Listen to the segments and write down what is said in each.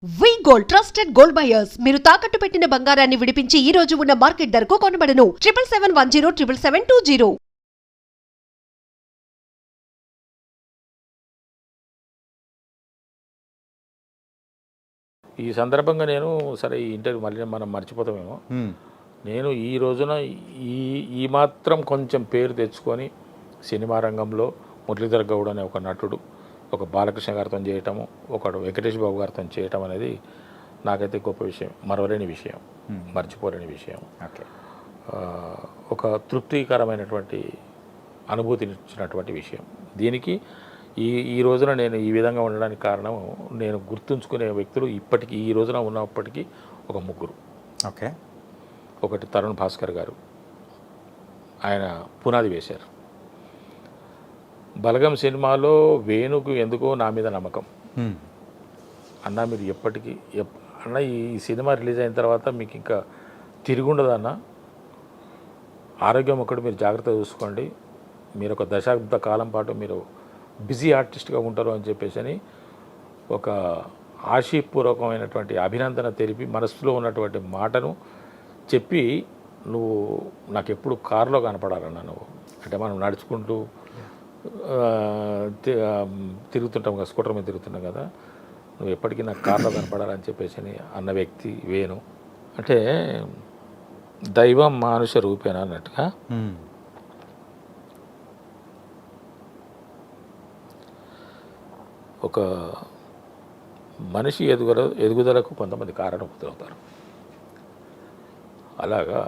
వి gold trusted gold buyers మీరు తాకట్టు పెట్టిన బంగారాన్ని విడిపించి ఈ రోజు ఉన్న మార్కెట్ ధరకు కొనబడను 7771077720. ఈ సందర్భంగా నేను సరే ఈ ఇంటర్వ్యూ మళ్ళీ మనం మర్చిపోతామేమో. నేను ఈ రోజున ఈ మాత్రం కొంచెం పేరు తెచ్చుకొని సినిమా రంగంలో మురళీధర్ గౌడ్ అనే ఒక నటుడు ఒక బాలకృష్ణ గారితో చేయటము, ఒకడు వెంకటేష్ బాబు గారితో చేయటం అనేది నాకైతే గొప్ప విషయం, మరవలేని విషయం, మర్చిపోలేని విషయం. ఓకే, ఒక తృప్తికరమైనటువంటి అనుభూతినిచ్చినటువంటి విషయం. దీనికి ఈ రోజున నేను ఈ విధంగా ఉండడానికి కారణం, నేను గుర్తుంచుకునే వ్యక్తులు ఇప్పటికీ ఈ రోజున ఉన్నప్పటికీ ఒక ముగ్గురు. ఓకే, ఒకటి తరుణ్ భాస్కర్ గారు, ఆయన పునాది వేశారు. బలగం సినిమాలో వేణుకు ఎందుకో నా మీద నమ్మకం. అన్న మీరు ఎప్పటికీ అన్న ఈ సినిమా రిలీజ్ అయిన తర్వాత మీకు ఇంకా తిరుగుండదు అన్న, ఆరోగ్యం ఒకటి మీరు జాగ్రత్తగా చూసుకోండి, మీరు ఒక దశాబ్ద కాలం పాటు మీరు బిజీ ఆర్టిస్ట్గా ఉంటారు అని చెప్పేసి అని ఒక ఆశీపూర్వకమైనటువంటి అభినందన తెలిపి మనసులో ఉన్నటువంటి మాటను చెప్పి, నువ్వు నాకు ఎప్పుడు కారులో కనపడాలన్నా, నువ్వు అంటే మనం నడుచుకుంటూ తిరుగుతుంటాం కదా, స్కూటర్ మీద తిరుగుతున్నాం కదా, నువ్వు ఎప్పటికీ నాకు కారులో కనపడాలని చెప్పేసి అని అన్న వ్యక్తి వేణు. అంటే దైవం మానుష రూపేనా అన్నట్టుగా ఒక మనిషి ఎదుగుదలకు కొంతమంది కారణభూతులవుతారు. అలాగా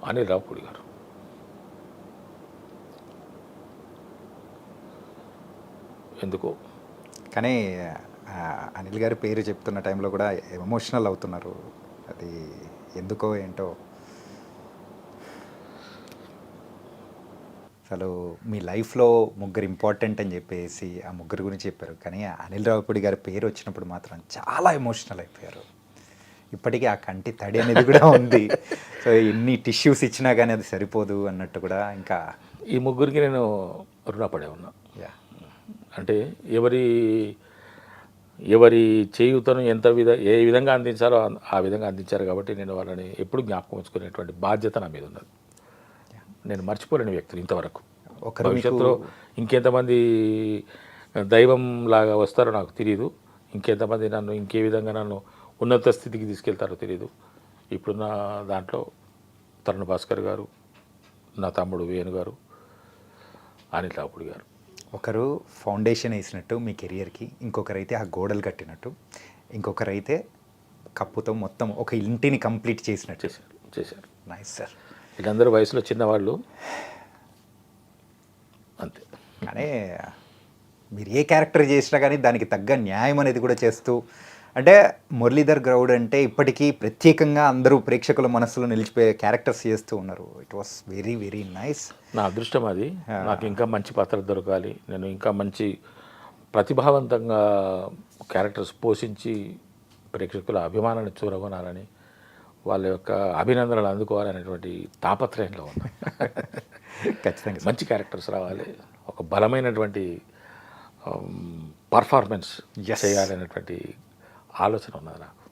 అనిల్ రావుపూడి గారు ఎందుకో, కానీ అనిల్ గారి పేరు చెప్తున్న టైంలో కూడా ఎమోషనల్ అవుతున్నారు. అది ఎందుకో ఏంటో. అసలు మీ లైఫ్లో ముగ్గురు ఇంపార్టెంట్ అని చెప్పేసి ఆ ముగ్గురు గురించి చెప్పారు, కానీ అనిల్ రావుపూడి గారి పేరు వచ్చినప్పుడు మాత్రం చాలా ఎమోషనల్ అయిపోయారు. ఇప్పటికీ ఆ కంటి తడి అనేది కూడా ఉంది. సో ఎన్ని టిష్యూస్ ఇచ్చినా కానీ అది సరిపోదు అన్నట్టు కూడా. ఇంకా ఈ ముగ్గురికి నేను రుణపడే ఉన్నా. అంటే ఎవరి చేయుతను ఏ విధంగా అందించాలో ఆ విధంగా అందించారు కాబట్టి నేను వాళ్ళని ఎప్పుడు జ్ఞాపకం ఉంచుకునేటువంటి బాధ్యత నా మీద ఉన్నది. నేను మర్చిపోలేని వ్యక్తులు ఇంతవరకు. భవిష్యత్తులో ఇంకెంతమంది దైవం లాగా వస్తారో నాకు తెలియదు, ఇంకెంతమంది నన్ను ఇంకే విధంగా నన్ను ఉన్నత స్థితికి తీసుకెళ్తారో తెలియదు. ఇప్పుడున్న దాంట్లో తరుణ్ భాస్కర్ గారు, నా తమ్ముడు వేణు గారు, అనిల్ రావుపూడి గారు. ఒకరు ఫౌండేషన్ వేసినట్టు మీ కెరియర్కి, ఇంకొకరైతే ఆ గోడలు కట్టినట్టు, ఇంకొకరైతే కప్పుతో మొత్తం ఒక ఇంటిని కంప్లీట్ చేసినట్టు చేశారు. Nice sir. వీళ్ళందరూ వయసులో చిన్నవాళ్ళు అంతే. కానీ మీరు ఏ క్యారెక్టర్ చేసినా కానీ దానికి తగ్గ న్యాయం అనేది కూడా చేస్తూ, అంటే మురళీధర్ గౌడ్ అంటే ఇప్పటికీ ప్రత్యేకంగా అందరూ ప్రేక్షకుల మనసులో నిలిచిపోయే క్యారెక్టర్స్ చేస్తూ ఉన్నారు. It was very very nice. నా అదృష్టం అది. నాకు ఇంకా మంచి పాత్ర దొరకాలి, నేను ఇంకా మంచి ప్రతిభావంతంగా క్యారెక్టర్స్ పోషించి ప్రేక్షకుల అభిమానాన్ని చూరగొనాలని, వాళ్ళ యొక్క అభినందనలు అందుకోవాలనేటువంటి తాపత్రయంలో ఉన్నా. ఖచ్చితంగా మంచి క్యారెక్టర్స్ రావాలి, ఒక బలమైనటువంటి పర్ఫార్మెన్స్ చేయాలనేటువంటి ఆలోచన ఉన్నది నాకు.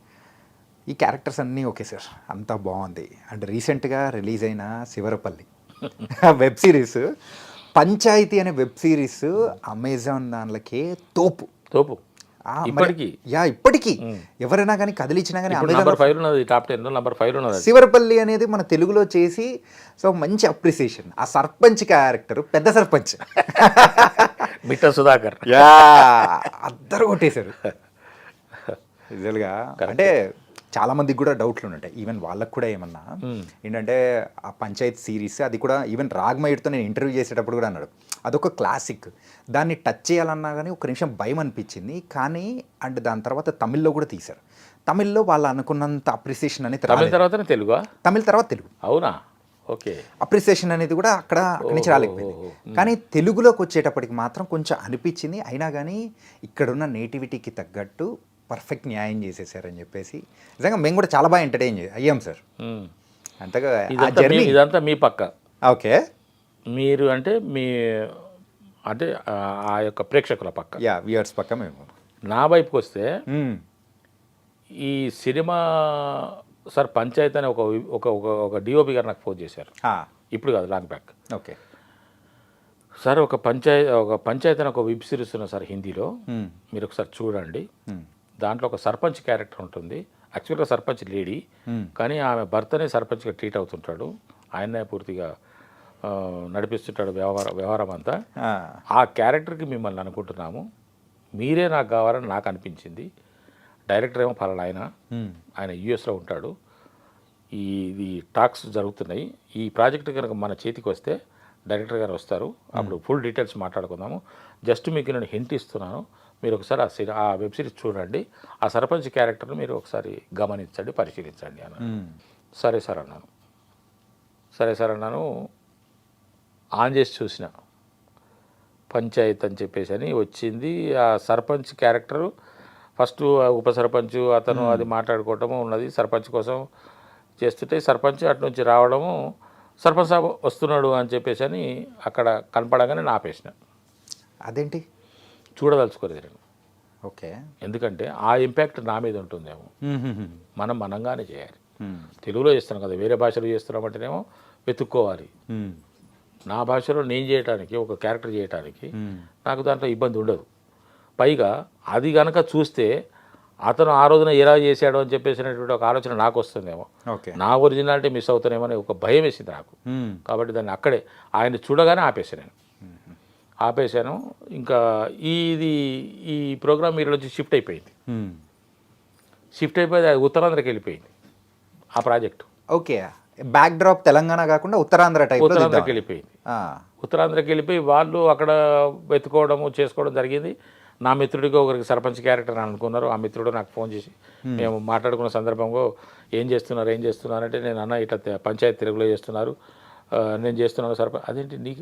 ఈ క్యారెక్టర్స్ అన్నీ ఓకే సార్, అంతా బాగుంది. అంటే రీసెంట్గా రిలీజ్ అయిన శివరపల్లి వెబ్ సిరీస్, పంచాయతీ అనే వెబ్ సిరీస్ అమెజాన్ దానిలోకే తోపు ఇప్పటికీ ఎవరైనా కానీ కదిలిచ్చినా కానీ శివరపల్లి అనేది మన తెలుగులో చేసి, సో మంచి అప్రిసియేషన్. ఆ సర్పంచ్ క్యారెక్టర్, పెద్ద సర్పంచ్ మిట్ట సుధాకర్ అద్దరు కొట్టేశారు రిజల్గా. అంటే చాలా మందికి కూడా డౌట్లు ఉంటాయి, ఈవెన్ వాళ్ళకు కూడా ఏమన్నా ఏంటంటే ఆ పంచాయత్ సిరీస్ అది కూడా ఈవెన్ రాగ్మయుడితో నేను ఇంటర్వ్యూ చేసేటప్పుడు కూడా అన్నాడు అదొక క్లాసిక్, దాన్ని టచ్ చేయాలన్నా కానీ ఒక నిమిషం భయం అనిపించింది. కానీ అండ్ దాని తర్వాత తమిళ్లో కూడా తీశారు. తమిళ్లో వాళ్ళు అనుకున్నంత అప్రిసియేషన్ అనేది తమిళ తర్వాత తెలుగు. అవునా? ఓకే. అప్రిసియేషన్ అనేది కూడా అక్కడి నుంచి రాలేకపోయింది. కానీ తెలుగులోకి వచ్చేటప్పటికి మాత్రం కొంచెం అనిపించింది. అయినా కానీ ఇక్కడున్న నేటివిటీకి తగ్గట్టు పర్ఫెక్ట్ న్యాయం చేసేసారని చెప్పేసి నిజంగా మేము కూడా చాలా బాగా ఎంటర్టైన్ అయ్యాం సార్. అంతగా ఇదంతా మీ పక్క. ఓకే, మీరు అంటే ఆ యొక్క ప్రేక్షకుల పక్క, వ్యూయర్స్ పక్క. మేము నా వైపుకి వస్తే ఈ సినిమా సార్ పంచాయత్ అని ఒక డిఓపి గారు నాకు ఫోన్ చేశారు. ఇప్పుడు కాదు, లాంగ్ బ్యాక్. ఓకే సార్ ఒక పంచాయత్ అని ఒక వెబ్ సిరీస్ ఉన్న సార్ హిందీలో, మీరు ఒకసారి చూడండి. దాంట్లో ఒక సర్పంచ్ క్యారెక్టర్ ఉంటుంది. యాక్చువల్గా సర్పంచ్ లేడీ, కానీ ఆమె భర్తనే సర్పంచ్గా ట్రీట్ అవుతుంటాడు. ఆయనే పూర్తిగా నడిపిస్తుంటాడు వ్యవహారం అంతా. ఆ క్యారెక్టర్కి మిమ్మల్ని అనుకుంటున్నాము, మీరే నాకు కావాలని నాకు అనిపించింది. డైరెక్టర్ ఏమో పలానా ఆయన యూఎస్లో ఉంటాడు. ఇది టాక్స్ జరుగుతున్నాయి. ఈ ప్రాజెక్ట్ కనుక మన చేతికి వస్తే డైరెక్టర్ గారు వస్తారు, అప్పుడు ఫుల్ డీటెయిల్స్ మాట్లాడుకుందాము. జస్ట్ మీకు నేను హింట్ ఇస్తున్నాను, మీరు ఒకసారి ఆ వెబ్ సిరీస్ చూడండి, ఆ సర్పంచ్ క్యారెక్టర్ని మీరు ఒకసారి గమనించండి, పరిశీలించండి అన్నాను. సరే సార్ అన్నాను. ఆన్ చేసి చూసిన పంచాయత్ అని చెప్పేసి అని వచ్చింది. ఆ సర్పంచ్ క్యారెక్టరు ఫస్ట్ ఉప సర్పంచ్ అతను అది మాట్లాడుకోవటము ఉన్నది. సర్పంచ్ కోసం చేస్తుంటే సర్పంచ్ అటు నుంచి రావడము, సర్పంచ్ సాబ్ వస్తున్నాడు అని చెప్పేసి అని అక్కడ కనపడగానే నేను ఆపేసిన. అదేంటి చూడదలుచుకోలేదు నేను. ఓకే, ఎందుకంటే ఆ ఇంపాక్ట్ నా మీద ఉంటుందేమో. మనంగానే చేయాలి. తెలుగులో చేస్తున్నాం కదా, వేరే భాషలో చేస్తున్నామంటేనేమో వెతుక్కోవాలి. నా భాషలో నేను చేయటానికి, ఒక క్యారెక్టర్ చేయటానికి నాకు దాంట్లో ఇబ్బంది ఉండదు. పైగా అది కనుక చూస్తే అతను ఆ రోజున ఎలా చేశాడు అని చెప్పేసినటువంటి ఒక ఆలోచన నాకు వస్తుందేమో, నా ఒరిజినాలిటీ మిస్ అవుతానేమో అనే ఒక భయం వేసింది నాకు. కాబట్టి దాన్ని అక్కడే ఆయన చూడగానే ఆపేసాను. ఇంకా ఈ ప్రోగ్రామ్ మీరు వచ్చి షిఫ్ట్ అయిపోయింది. అది ఉత్తరాంధ్రకి వెళ్ళిపోయింది ఆ project. Okay, back drop Telangana కాకుండా ఉత్తరాంధ్రకి వెళ్ళిపోయింది. ఉత్తరాంధ్రకి వెళ్ళిపోయి వాళ్ళు అక్కడ వెతుకోవడము చేసుకోవడం జరిగింది. నా మిత్రుడికి ఒకరికి సర్పంచ్ క్యారెక్టర్ అని అనుకున్నారు. ఆ మిత్రుడు నాకు ఫోన్ చేసి మేము మాట్లాడుకున్న సందర్భంలో ఏం చేస్తున్నారు అంటే, నేను అన్న ఇట్లా పంచాయతీ తెలుగులో చేస్తున్నారు, నేను చేస్తున్నాను సర్పంచ్. అదేంటి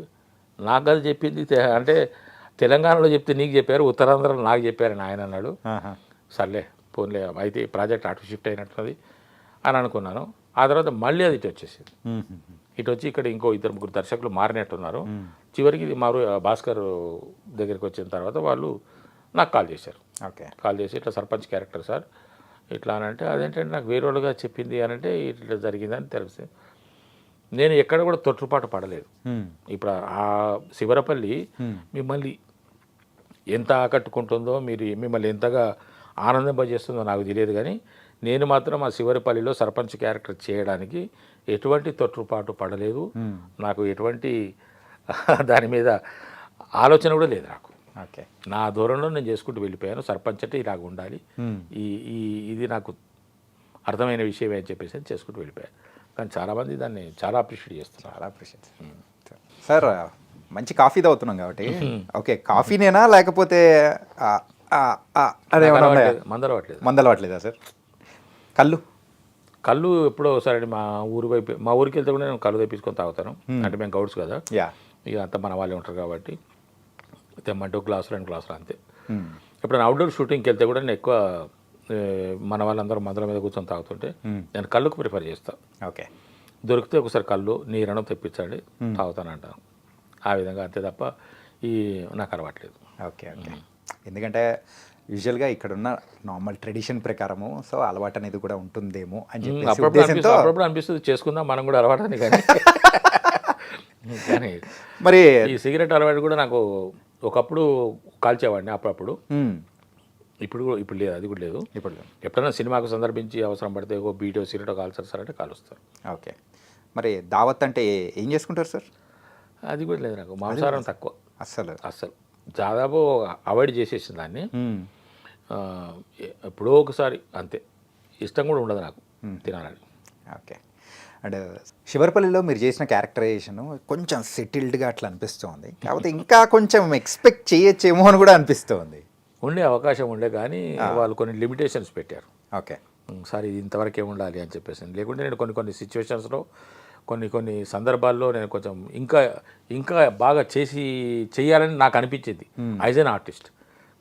నాకు అది చెప్పింది అంటే తెలంగాణలో చెప్తే నీకు చెప్పారు, ఉత్తరాంధ్రలో నాకు చెప్పారని ఆయన అన్నాడు. సర్లే పోన్లే, అయితే ప్రాజెక్ట్ అటు షిఫ్ట్ అయినట్టున్నది అని అనుకున్నాను. ఆ తర్వాత మళ్ళీ అది ఇటు వచ్చేసింది. ఇటు వచ్చి ఇక్కడ ఇంకో 2-3 దర్శకులు మారినట్టున్నారు. చివరికి భాస్కర్ దగ్గరికి వచ్చిన తర్వాత వాళ్ళు నాకు కాల్ చేశారు. కాల్ చేసి ఇట్లా సర్పంచ్ క్యారెక్టర్ సార్ ఇట్లా అని అంటే, అదేంటంటే నాకు వేరే వాళ్ళుగా చెప్పింది అని అంటే ఇట్లా జరిగిందని తెలిసి నేను ఎక్కడ కూడా తొట్టుపాటు పడలేదు. ఇప్పుడు ఆ శివరపల్లి మిమ్మల్ని ఎంత ఆకట్టుకుంటుందో, మిమ్మల్ని ఎంతగా ఆనందింపజేస్తుందో నాకు తెలియదు, కానీ నేను మాత్రం ఆ శివరపల్లిలో సర్పంచ్ క్యారెక్టర్ చేయడానికి ఎటువంటి తొట్టుపాటు పడలేదు. నాకు ఎటువంటి దాని మీద ఆలోచన కూడా లేదు నాకు. నా దూరంలో నేను చేసుకుంటూ వెళ్ళిపోయాను. సర్పంచ్ అంటే ఇలాగ ఉండాలి, ఇది నాకు అర్థమైన విషయమే అని చెప్పేసి చేసుకుంటూ వెళ్ళిపోయాను. కానీ చాలామంది దాన్ని చాలా అప్రిషియేట్ చేస్తున్నారు. సార్ మంచి కాఫీ తాగుతున్నాం కాబట్టి, ఓకే కాఫీనేనా లేకపోతే మందలవట్లేదా సార్? కళ్ళు ఎప్పుడో ఒకసారి మా ఊరికి వెళ్తే కూడా నేను కళ్ళు తెప్పించుకొని తాగుతాను. అంటే మేము గౌడ్స్ కదా, ఇక అంతా మన వాళ్ళే ఉంటారు కాబట్టి తెమ్మంటే 1 గ్లాసు 2 గ్లాసులు అంతే. ఎప్పుడైనా అవుట్డోర్ షూటింగ్కి వెళ్తే కూడా నేను ఎక్కువ మన వాళ్ళందరూ మందుల మీద కూర్చొని తాగుతుంటే నేను కళ్ళుకు ప్రిఫర్ చేస్తాను. ఓకే, దొరికితే ఒకసారి కళ్ళు నీరను తెప్పించండి తాగుతానంటాను. ఆ విధంగా అంతే తప్ప నాకు అలవాట్లేదు. ఓకే, ఎందుకంటే యూజువల్గా ఇక్కడున్న నార్మల్ ట్రెడిషన్ ప్రకారము సో అలవాటు అనేది కూడా ఉంటుందేమో అని చెప్పి అప్పుడప్పుడు అనిపిస్తుంది చేసుకుందాం మనం కూడా అలవాటు అని. కానీ మరి ఈ సిగరెట్ అలవాటు కూడా నాకు ఒకప్పుడు కాల్చేవాడిని అప్పుడప్పుడు. ఇప్పుడు లేదు, అది కూడా లేదు. ఇప్పుడు ఎప్పుడైనా సినిమాకు సందర్భించి అవసరం పడితే ఒక బీటో సిగరెట్ కాల్చారు సార్ అంటే కాలుస్తారు. ఓకే, మరి దావత్ అంటే ఏం చేసుకుంటారు సార్? అది కూడా లేదు నాకు. మాంసాహారం తక్కువ, అస్సలు దాదాపు అవాయిడ్ చేసేసిన దాన్ని. ఎప్పుడో ఒకసారి అంతే, ఇష్టం కూడా ఉండదు నాకు తినాలని. ఓకే, అండ్ శివరపల్లిలో మీరు చేసిన క్యారెక్టరైజేషన్ కొంచెం సెటిల్డ్గా అట్లా అనిపిస్తుంది, కాకపోతే ఇంకా కొంచెం ఎక్స్పెక్ట్ చేయొచ్చేమో అని కూడా అనిపిస్తుంది. ఉండే అవకాశం ఉండే, కానీ వాళ్ళు కొన్ని లిమిటేషన్స్ పెట్టారు. ఓకే సార్ ఇది ఇంతవరకే ఉండాలి అని చెప్పేసి. లేకుంటే నేను కొన్ని సిచ్యువేషన్స్లో కొన్ని సందర్భాల్లో నేను కొంచెం ఇంకా బాగా చేయాలని నాకు అనిపించింది యాజ్ ఎన్ ఆర్టిస్ట్.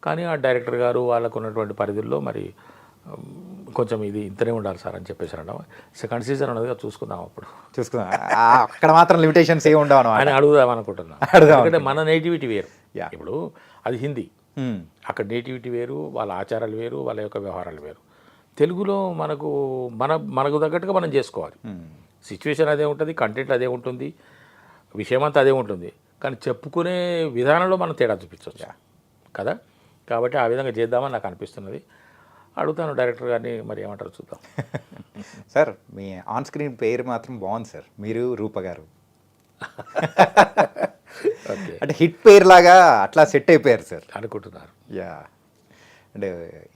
కానీ ఆ డైరెక్టర్ గారు వాళ్ళకు ఉన్నటువంటి పరిధుల్లో మరి కొంచెం ఇది ఇంతనే ఉండాలి సార్ అని చెప్పేసి అనడం. సెకండ్ సీజన్ ఉన్నదిగా చూసుకుందాం, అప్పుడు చూసుకుందాం. అక్కడ మాత్రం లిమిటేషన్స్ ఏమి ఉండవు అని అడుగుదాం అనుకుంటున్నాను. ఎందుకంటే మన నేటివిటీ వేరు. ఇప్పుడు అది హిందీ, అక్కడ నేటివిటీ వేరు, వాళ్ళ ఆచారాలు వేరు, వాళ్ళ యొక్క వ్యవహారాలు వేరు. తెలుగులో మనకు తగ్గట్టుగా మనం చేసుకోవాలి. సిచ్యువేషన్ అదే ఉంటుంది, కంటెంట్ అదే ఉంటుంది, విషయం అంతా అదే ఉంటుంది, కానీ చెప్పుకునే విధానంలో మనం తేడా చూపించవచ్చు కదా. కాబట్టి ఆ విధంగా చేద్దామని నాకు అనిపిస్తున్నది. అడుగుతాను డైరెక్టర్ గారిని, మరి ఏమంటారు చూద్దాం. సార్ మీ ఆన్ స్క్రీన్ పేరు మాత్రం బాగుంది సార్, మీరు రూప గారు. ఓకే, అంటే హిట్ పేరు లాగా అట్లా సెట్ అయిపోయారు సార్ అనుకుంటున్నారు. యా. అంటే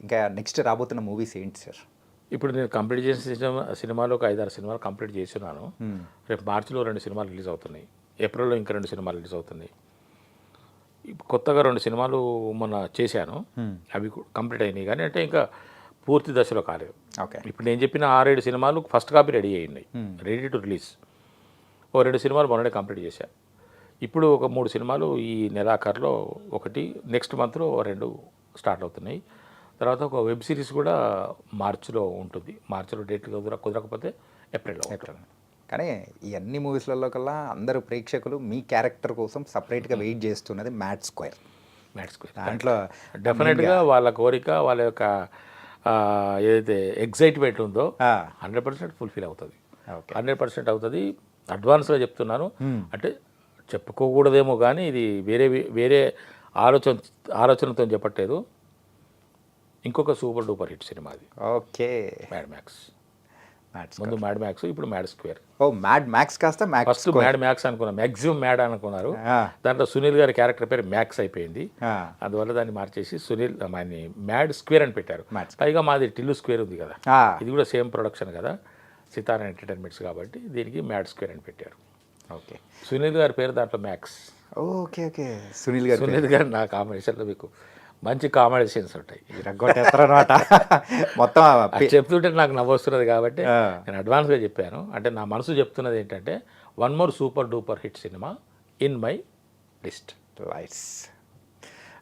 ఇంకా నెక్స్ట్ రాబోతున్న మూవీస్ ఏంటి సార్? ఇప్పుడు నేను కంప్లీట్ చేసిన సినిమాలో ఒక 5-6 సినిమాలు కంప్లీట్ చేస్తున్నాను. రేపు మార్చిలో 2 సినిమాలు రిలీజ్ అవుతున్నాయి, ఏప్రిల్లో ఇంకా 2 సినిమాలు రిలీజ్ అవుతున్నాయి. కొత్తగా 2 సినిమాలు మొన్న చేశాను, అవి కంప్లీట్ అయినాయి, కానీ అంటే ఇంకా పూర్తి దశలో కాలేదు. ఓకే. ఇప్పుడు నేను చెప్పిన 6-7 సినిమాలు ఫస్ట్ కాపీ రెడీ అయినాయి, రెడీ టు రిలీజ్. ఓ 2 సినిమాలు మొన్ననే కంప్లీట్ చేశాను. ఇప్పుడు ఒక 3 సినిమాలు ఈ నెలాఖరులో, ఒకటి నెక్స్ట్ మంత్లో 2 స్టార్ట్ అవుతున్నాయి. తర్వాత ఒక వెబ్ సిరీస్ కూడా మార్చిలో ఉంటుంది. మార్చిలో డేట్ కుదరకపోతే ఏప్రిల్లో. కానీ ఈ అన్ని మూవీస్లలో కల్లా అందరూ ప్రేక్షకులు మీ క్యారెక్టర్ కోసం సపరేట్గా వెయిట్ చేస్తున్నది మ్యాడ్ స్క్వేర్. దాంట్లో డెఫినెట్గా వాళ్ళ కోరిక, వాళ్ళ యొక్క ఏదైతే ఎగ్జైట్మెంట్ ఉందో 100% ఫుల్ఫిల్ అవుతుంది. 100% అవుతుంది. అడ్వాన్స్గా చెప్తున్నాను. అంటే చెప్పుకోకూడదేమో కానీ ఇది వేరే ఆలోచనతో చెప్పట్లేదు. ఇంకొక సూపర్ డూపర్ హిట్ సినిమా అది. ఓకే. Mad max. ముందు మ్యాడ్ మ్యాక్స్, ఇప్పుడు మ్యాడ్ స్క్వేర్. ఓ మ్యాడ్ మ్యాక్స్ కాస్త ఫస్ట్ మ్యాడ్ మ్యాక్స్ అనుకున్నాను, మ్యాక్సిమం మ్యాడ్ అనుకున్నారు. దాంట్లో సునీల్ గారి క్యారెక్టర్ పేరు మ్యాక్స్ అయిపోయింది, అందువల్ల దాన్ని మార్చేసి మ్యాడ్ స్క్వేర్ అని పెట్టారు. పైగా మాది టిల్లు స్క్వేర్ ఉంది కదా, ఇది కూడా సేమ్ ప్రొడక్షన్ కదా, సితారా ఎంటర్టైన్మెంట్స్, కాబట్టి దీనికి మ్యాడ్ స్క్వేర్ అని పెట్టారు. ఓకే. సునీల్ గారి పేరు దాంట్లో మ్యాక్స్. Okay okay. సునీల్ గారు నా కాంబినేషన్లో మీకు మంచి కామెడీ సీన్స్ ఉంటాయి. మొత్తం చెప్తుంటే నాకు నవ్వొస్తున్నది కాబట్టి నేను అడ్వాన్స్గా చెప్పాను. అంటే నా మనసు చెప్తున్నది ఏంటంటే, 1 more super duper hit cinema in my list. Lights.